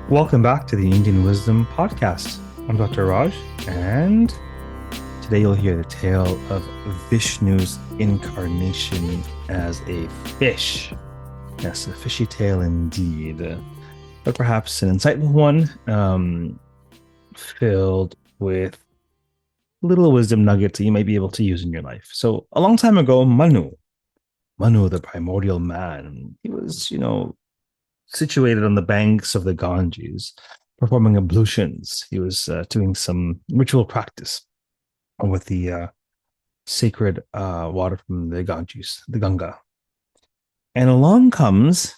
Welcome back to the Indian Wisdom Podcast. I'm Dr. Raj, and today you'll hear the tale of Viṣṇu's incarnation as a fish. Yes, a fishy tale indeed, but perhaps an insightful one, filled with little wisdom nuggets that you might be able to use in your life. So, a long time ago, Manu, the primordial man, he was, situated on the banks of the Ganges, performing ablutions. He was doing some ritual practice with the sacred water from the Ganges, the Ganga. And along comes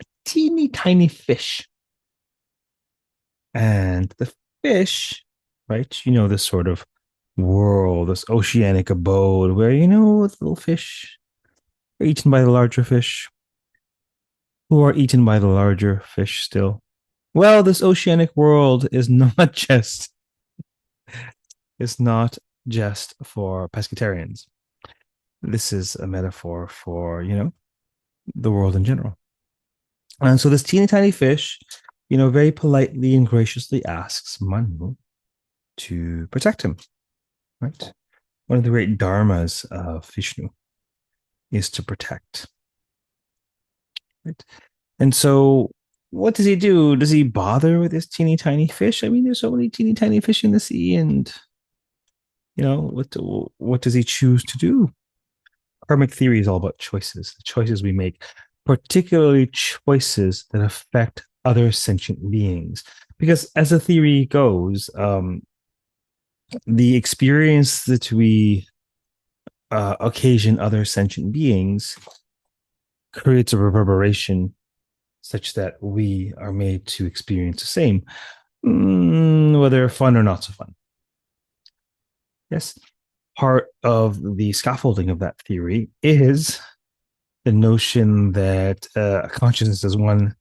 a teeny tiny fish. And the fish, right, this sort of world, this oceanic abode where, the little fish are eaten by the larger fish, who are eaten by the larger fish still. Well, this oceanic world is not just for pescatarians. This is a metaphor for, the world in general. And so this teeny tiny fish, very politely and graciously asks Manu to protect him, right? One of the great dharmas of Viṣṇu is to protect, right? And so what does he do? Does he bother with this teeny tiny fish? I mean, there's so many teeny tiny fish in the sea, and what does he choose to do? Karmic theory is all about choices, the choices we make, particularly choices that affect other sentient beings. Because as the theory goes, the experience that we occasion other sentient beings creates a reverberation such that we are made to experience the same, whether fun or not so fun. Yes, part of the scaffolding of that theory is the notion that consciousness is one,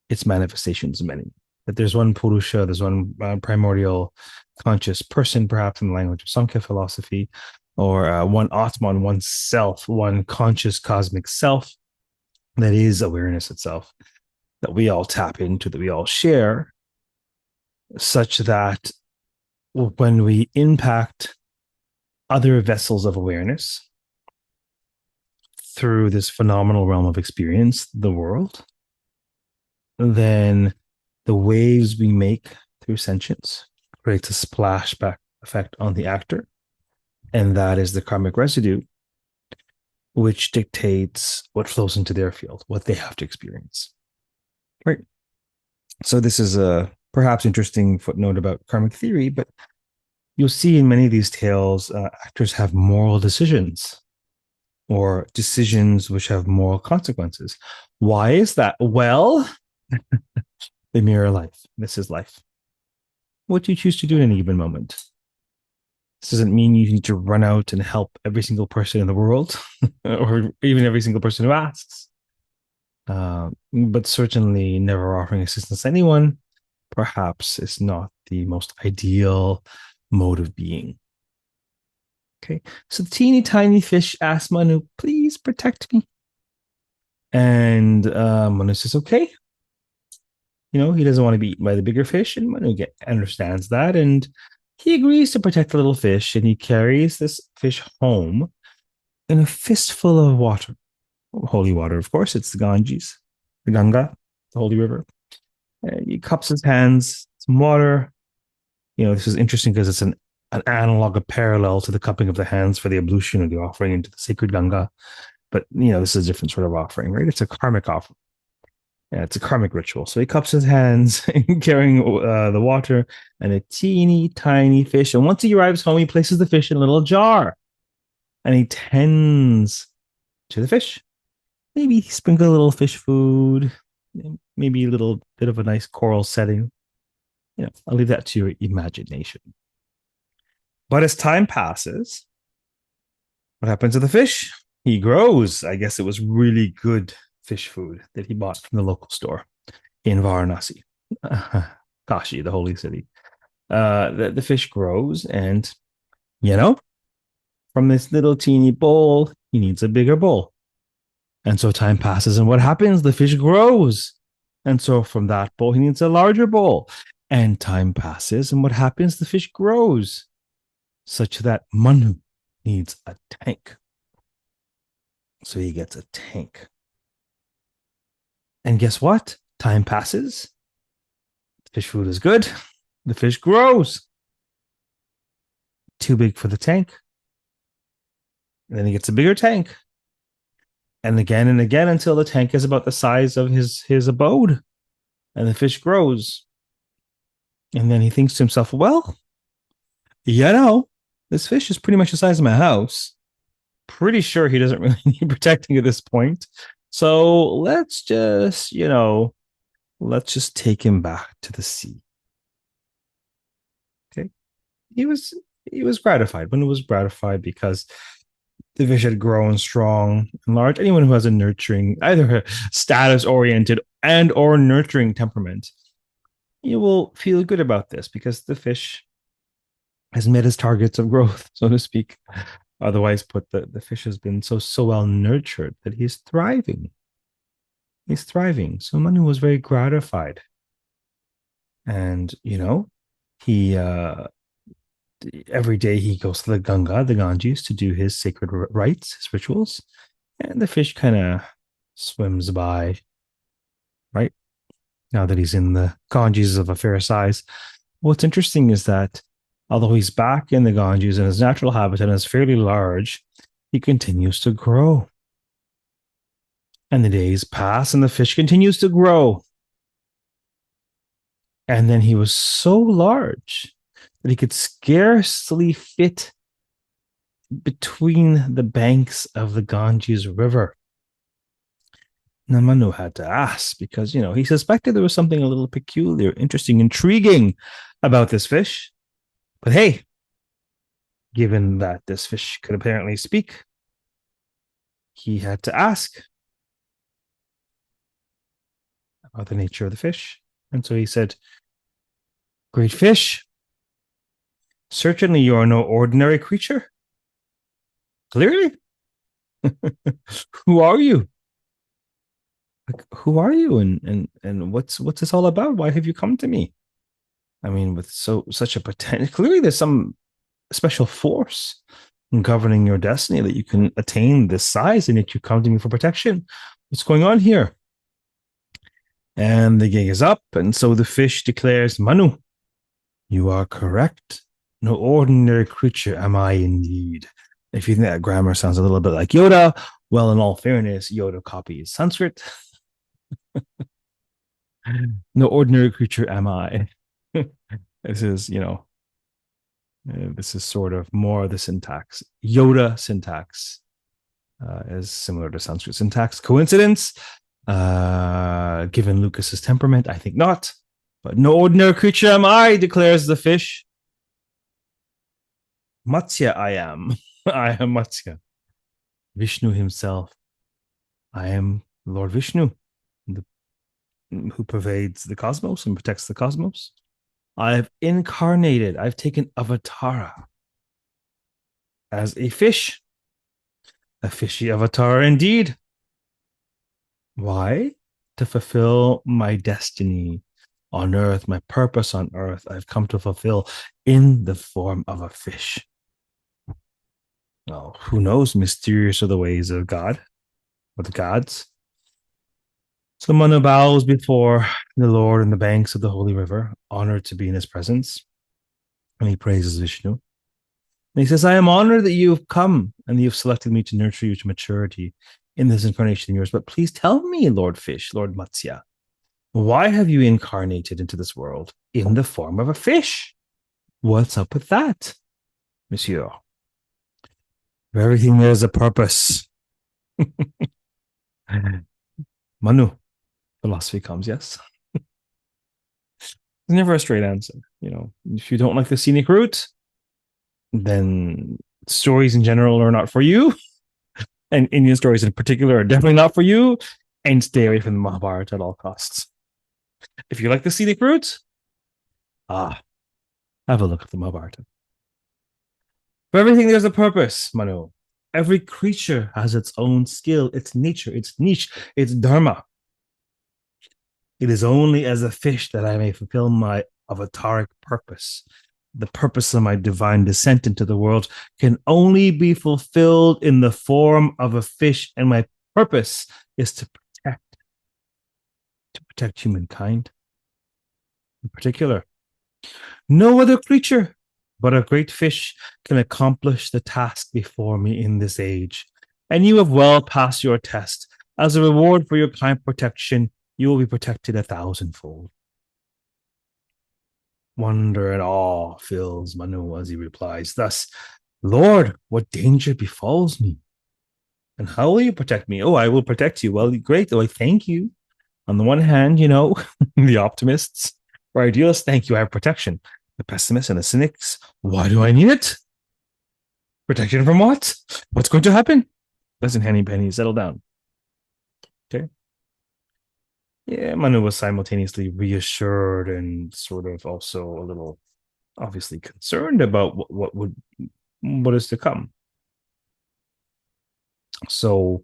its manifestations many. That there's one Purusha, there's one primordial conscious person, perhaps in the language of Sankhya philosophy, or one Atman, one self, one conscious cosmic self that is awareness itself, that we all tap into, that we all share, such that when we impact other vessels of awareness through this phenomenal realm of experience, the world, then the waves we make through sentience creates a splashback effect on the actor. And that is the karmic residue, which dictates what flows into their field, what they have to experience. Right. So this is a perhaps interesting footnote about karmic theory, but you'll see in many of these tales, actors have moral decisions or decisions which have moral consequences. Why is that? Well, they mirror life. This is life. What do you choose to do in any given moment? This doesn't mean you need to run out and help every single person in the world or even every single person who asks. But certainly never offering assistance to anyone, perhaps, is not the most ideal mode of being. Okay, so the teeny tiny fish asks Manu, please protect me. And Manu says, okay. He doesn't want to be eaten by the bigger fish, and Manu understands that. And he agrees to protect the little fish, and he carries this fish home in a fistful of water. Holy water, of course. It's the Ganges, the Ganga, the holy river. He cups his hands, some water. This is interesting because it's an analog, a parallel to the cupping of the hands for the ablution or the offering into the sacred Ganga. But, this is a different sort of offering, right? It's a karmic offering. Yeah, it's a karmic ritual. So he cups his hands carrying the water and a teeny tiny fish. And once he arrives home, he places the fish in a little jar and he tends to the fish. Maybe sprinkle a little fish food, maybe a little bit of a nice coral setting. I'll leave that to your imagination. But as time passes, what happens to the fish? He grows. I guess it was really good fish food that he bought from the local store in Varanasi, Kashi, the holy city. The fish grows, and from this little teeny bowl, he needs a bigger bowl. And so time passes, and what happens? The fish grows. And so from that bowl, he needs a larger bowl. And time passes, and what happens? The fish grows such that Manu needs a tank. So he gets a tank. And guess what? Time passes. Fish food is good. The fish grows. Too big for the tank. And then he gets a bigger tank. And again until the tank is about the size of his abode. And the fish grows. And then he thinks to himself, well, this fish is pretty much the size of my house. Pretty sure he doesn't really need protecting at this point. So let's just take him back to the sea. Okay. He was gratified. Manu was gratified because the fish had grown strong and large. Anyone who has a nurturing, either a status oriented and or nurturing temperament, you will feel good about this because the fish has met his targets of growth, so to speak. Otherwise put, the fish has been so well nurtured that he's thriving. He's thriving. So Manu was very gratified. And, he every day he goes to the Ganges, to do his sacred rites, his rituals. And the fish kind of swims by, right? Now that he's in the Ganges of a fair size. What's interesting is that although he's back in the Ganges and his natural habitat is fairly large, he continues to grow. And the days pass and the fish continues to grow. And then he was so large that he could scarcely fit between the banks of the Ganges River. Now Manu had to ask because, he suspected there was something a little peculiar, interesting, intriguing about this fish. But hey, given that this fish could apparently speak, he had to ask about the nature of the fish. And so he said, "Great fish, certainly you are no ordinary creature. Clearly. Who are you? Who are you? And what's this all about? Why have you come to me? I mean, with such a potential, clearly there's some special force governing your destiny that you can attain this size, and yet you come to me for protection. What's going on here?" And the gig is up, and so the fish declares, "Manu, you are correct. No ordinary creature am I indeed." If you think that grammar sounds a little bit like Yoda, well, in all fairness, Yoda copies Sanskrit. No ordinary creature am I. This is, this is sort of more the syntax. Yoda syntax is similar to Sanskrit syntax. Coincidence? Given Lucas's temperament, I think not. But no ordinary creature am I, declares the fish. Matsya I am. I am Matsya. Viṣṇu himself. I am Lord Viṣṇu, who pervades the cosmos and protects the cosmos. I've incarnated. I've taken avatara as a fish. A fishy avatar indeed. Why? To fulfill my destiny on earth, my purpose on earth. I've come to fulfill in the form of a fish. Well, who knows? Mysterious are the ways of God, or the gods. So Manu bows before the Lord on the banks of the holy river, honored to be in his presence. And he praises Viṣṇu. And he says, "I am honored that you've come and you've selected me to nurture you to maturity in this incarnation of yours. But please tell me, Lord Fish, Lord Matsya, why have you incarnated into this world in the form of a fish? What's up with that, monsieur? For everything there's a purpose." Manu, philosophy comes, yes. There's never a straight answer. If you don't like the scenic route, then stories in general are not for you. And Indian stories in particular are definitely not for you. And stay away from the Mahabharata at all costs. If you like the scenic route, have a look at the Mahabharata. For everything, there's a purpose, Manu. Every creature has its own skill, its nature, its niche, its dharma. It is only as a fish that I may fulfill my avataric purpose. The purpose of my divine descent into the world can only be fulfilled in the form of a fish, and my purpose is to protect humankind in particular. No other creature but a great fish can accomplish the task before me in this age. And you have well passed your test. As a reward for your kind protection, you will be protected 1,000-fold. Wonder and awe fills Manu as he replies, thus, Lord, what danger befalls me? And how will you protect me? Oh, I will protect you. Well, great. Oh, I thank you. On the one hand, the optimists or idealists, thank you, I have protection. The pessimists and the cynics, why do I need it? Protection from what? What's going to happen? Listen, Henny Penny, settle down. Okay. Yeah, Manu was simultaneously reassured and sort of also a little obviously concerned about what is to come. So,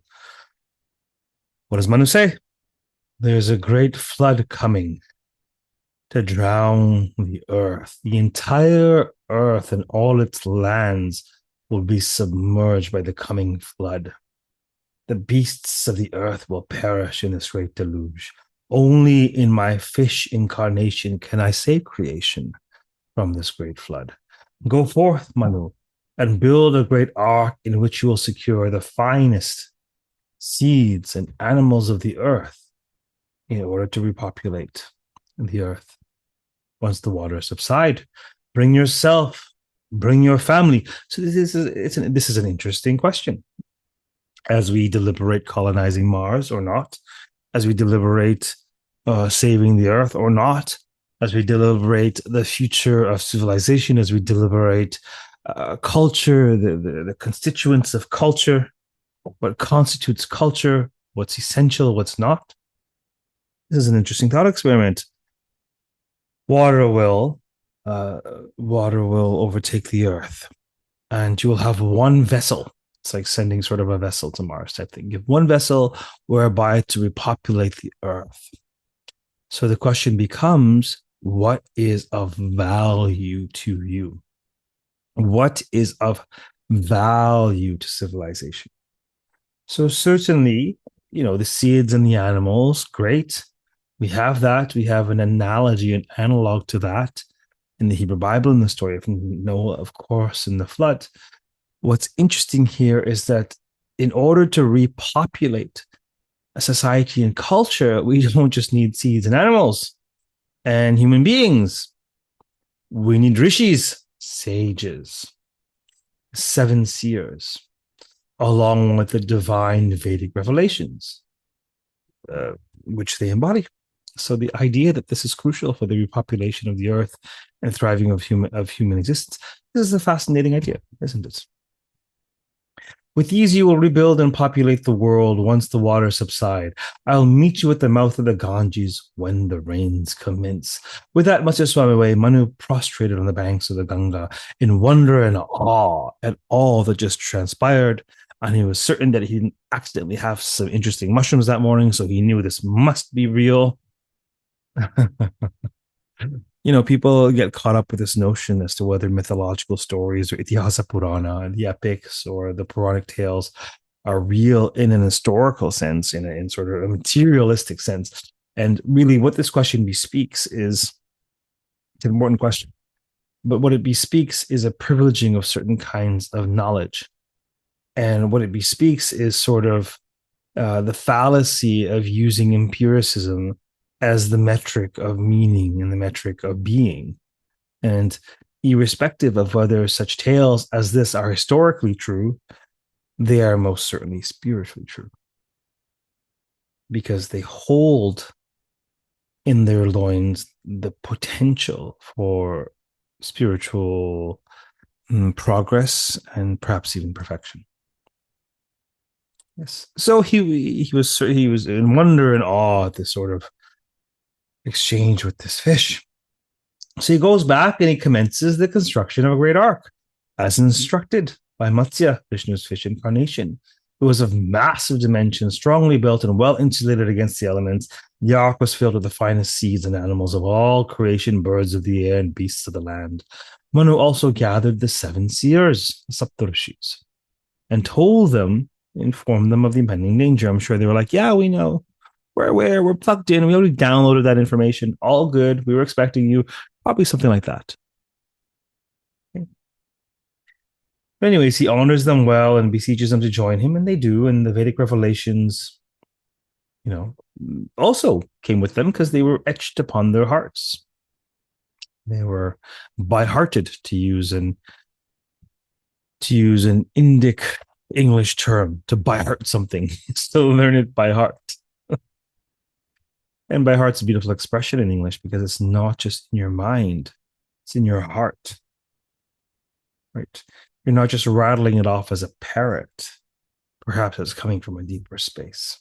what does Manu say? There's a great flood coming to drown the earth. The entire earth and all its lands will be submerged by the coming flood. The beasts of the earth will perish in this great deluge. Only in my fish incarnation can I save creation from this great flood. Go forth, Manu, and build a great ark in which you will secure the finest seeds and animals of the earth in order to repopulate the earth once the waters subside. Bring yourself, bring your family. So this is an interesting question. As we deliberate colonizing Mars or not, as we deliberate saving the earth or not, as we deliberate the future of civilization, as we deliberate culture, the constituents of culture, what constitutes culture, what's essential, what's not. This is an interesting thought experiment. Water will overtake the earth, and you will have one vessel. It's like sending sort of a vessel to Mars type thing. You have one vessel whereby to repopulate the earth. So the question becomes, what is of value to you? What is of value to civilization? So certainly, the seeds and the animals, great. We have that. We have an analogy, an analog to that in the Hebrew Bible, in the story of Noah, of course, in the flood. What's interesting here is that in order to repopulate a society and culture, we don't just need seeds and animals and human beings. We need rishis, sages, 7 seers, along with the divine Vedic revelations, which they embody. So the idea that this is crucial for the repopulation of the earth and thriving of human existence, this is a fascinating idea, isn't it? With these you will rebuild and populate the world once the waters subside. I'll meet you at the mouth of the Ganges when the rains commence. With that much swam away, Manu prostrated on the banks of the Ganga in wonder and awe at all that just transpired. And he was certain that he didn't accidentally have some interesting mushrooms that morning, so he knew this must be real. People get caught up with this notion as to whether mythological stories or Itihasa Purana, the epics or the Puranic tales are real in an historical sense, in sort of a materialistic sense. And really what this question bespeaks is an important question. But what it bespeaks is a privileging of certain kinds of knowledge. And what it bespeaks is sort of the fallacy of using empiricism as the metric of meaning and the metric of being. And irrespective of whether such tales as this are historically true, they are most certainly spiritually true. Because they hold in their loins the potential for spiritual progress and perhaps even perfection. Yes. So he was in wonder and awe at this sort of exchange with this fish. So he goes back and he commences the construction of a great ark, as instructed by Matsya, Viṣṇu's fish incarnation. It was of massive dimensions, strongly built and well insulated against the elements. The ark was filled with the finest seeds and animals of all creation, birds of the air and beasts of the land. Manu also gathered the seven seers, the Saptarshis, and told them, informed them of the impending danger. I'm sure they were like, yeah, we know. We're aware. We're plugged in. We already downloaded that information. All good. We were expecting you. Probably something like that. But anyways, he honors them well and beseeches them to join him, and they do. And the Vedic revelations, you know, also came with them because they were etched upon their hearts. They were by hearted, to use an Indic English term, to by heart something. So learn it by heart. And by heart's a beautiful expression in English because it's not just in your mind, it's in your heart. Right? You're not just rattling it off as a parrot. Perhaps it's coming from a deeper space.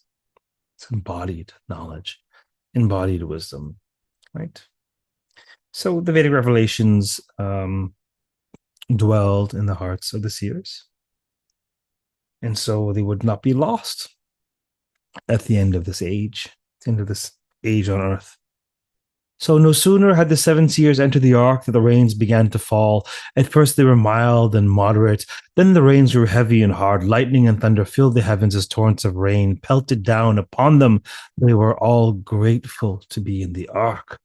It's embodied knowledge, embodied wisdom, right? So the Vedic revelations dwelled in the hearts of the seers. And so they would not be lost at the end of this age, at the end of this age on earth. So no sooner had the seven seers entered the ark that the rains began to fall. At first they were mild and moderate. Then the rains grew heavy and hard. Lightning and thunder filled the heavens as torrents of rain pelted down upon them. They were all grateful to be in the ark.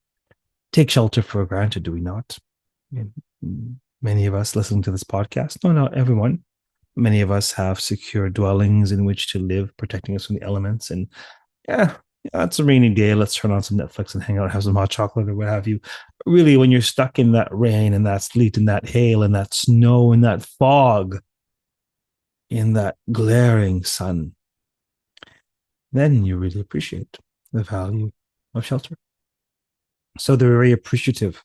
Take shelter for granted, do we not? Many of us listening to this podcast, no, not everyone. Many of us have secure dwellings in which to live, protecting us from the elements. And yeah, it's a rainy day. Let's turn on some Netflix and hang out, have some hot chocolate or what have you. But really, when you're stuck in that rain and that sleet and that hail and that snow and that fog, in that glaring sun, then you really appreciate the value of shelter. So they're very appreciative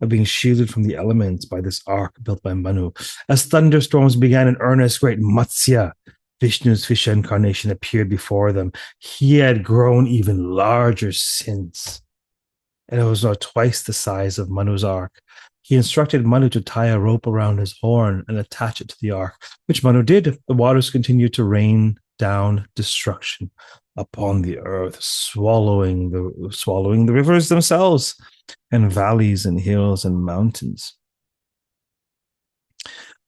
of being shielded from the elements by this ark built by Manu. As thunderstorms began in earnest, great Matsya, Viṣṇu's fish incarnation, appeared before them. He had grown even larger since, and it was now twice the size of Manu's ark. He instructed Manu to tie a rope around his horn and attach it to the ark, which Manu did. The waters continued to rain down destruction upon the earth, swallowing the rivers themselves, and valleys and hills and mountains.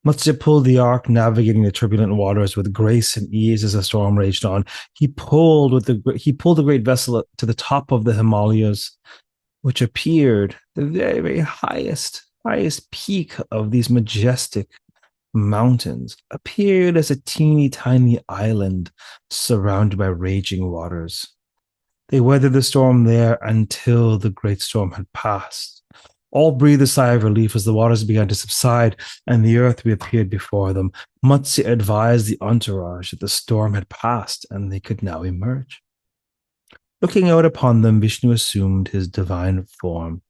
Matsya pulled the ark, navigating the turbulent waters with grace and ease as the storm raged on. He pulled the great vessel to the top of the Himalayas, which appeared the very, very highest peak of these majestic mountains, appeared as a teeny tiny island surrounded by raging waters. They weathered the storm there until the great storm had passed. All breathed a sigh of relief as the waters began to subside and the earth reappeared before them. Matsya advised the entourage that the storm had passed and they could now emerge. Looking out upon them, Viṣṇu assumed his divine form,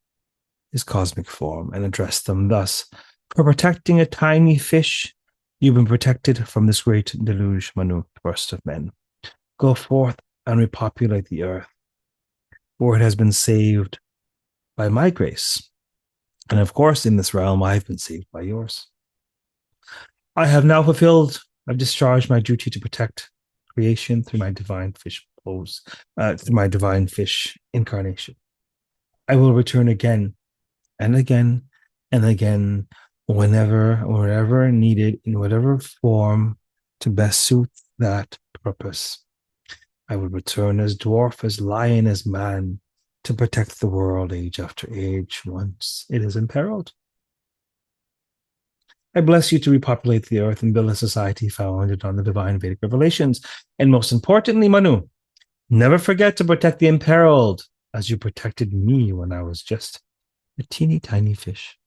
his cosmic form, and addressed them thus: for protecting a tiny fish, you've been protected from this great deluge, Manu, first of men. Go forth and repopulate the earth, for it has been saved by my grace. And of course, in this realm, I've been saved by yours. I've discharged my duty to protect creation through my divine fish through my divine fish incarnation. I will return again and again and again, whenever, wherever needed, in whatever form to best suit that purpose. I will return as dwarf, as lion, as man, to protect the world age after age once it is imperiled. I bless you to repopulate the earth and build a society founded on the divine Vedic revelations. And most importantly, Manu, never forget to protect the imperiled as you protected me when I was just a teeny tiny fish.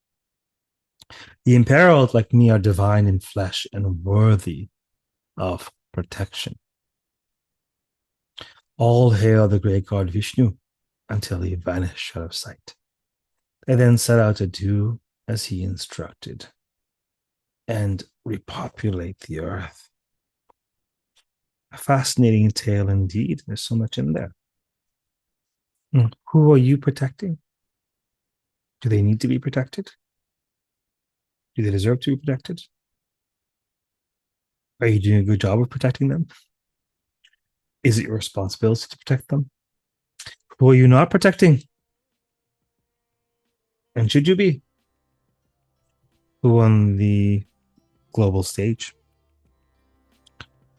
The imperiled, like me, are divine in flesh and worthy of protection. All hail the great god Viṣṇu until he vanished out of sight. They then set out to do as he instructed and repopulate the earth. A fascinating tale indeed. There's so much in there. Who are you protecting? Do they need to be protected? Do they deserve to be protected? Are you doing a good job of protecting them? Is it your responsibility to protect them? Who are you not protecting? And should you be? Who on the global stage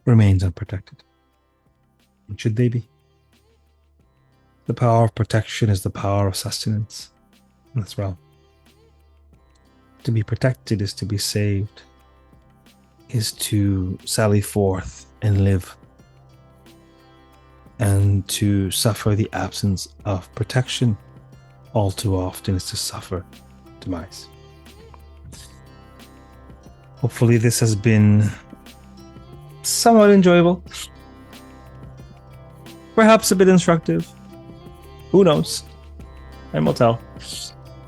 remains unprotected? And should they be? The power of protection is the power of sustenance in this realm. To be protected is to be saved, is to sally forth and live. And to suffer the absence of protection all too often is to suffer demise. Hopefully this has been somewhat enjoyable. Perhaps a bit instructive. Who knows? Time will tell.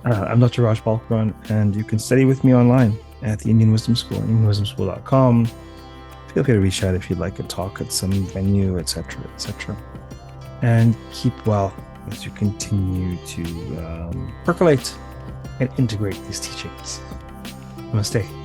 I'm Dr. Raj Balkaran, and you can study with me online at the Indian Wisdom School, indianwisdomschool.com. Feel free to reach out if you'd like a talk at some venue, etc., etc. And keep well as you continue to percolate and integrate these teachings. Namaste.